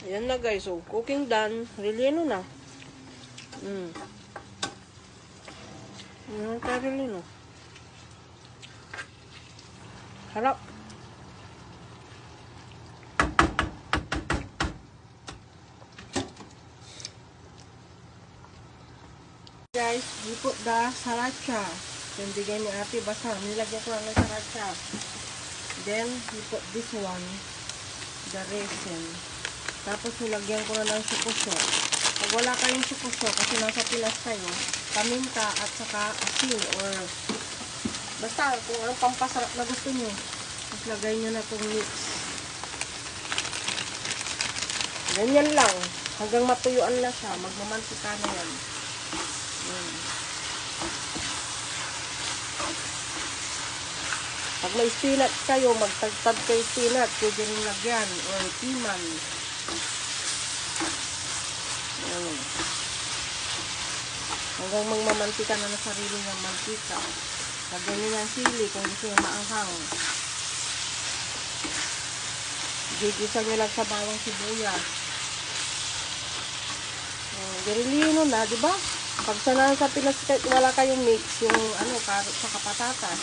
Ayan na guys. So, cooking done. Relleno na. Ayan tayo relleno. Harap. Guys, we put the sriracha. Yung bigay ni ate, basta nilagyan ko lang ng sriracha. Then, we put this one, the resin. Tapos, nilagyan ko na ng sukuso. Pag wala kayong sukuso, kasi nasa Pilas kayo, paminta at saka asin or basta kung anong pampasarap na gusto nyo. Tapos, lagay nyo na itong mix. Ganyan lang. Hanggang matuyuan na siya. Magmamantika na yan. Pag may spinach kayo, magtagtag kayo spinach, pwede rin lagyan, or piman. Hanggang magmamantika na na sarili ng mantika. Lagyan nyo ng sili kung gusto nyo maanghang. Gigisa nyo lang sa bawang sibuyas. Relleno na, di ba? Pag sanahan sa Pilas, wala kayong mix, yung karot sa patatas.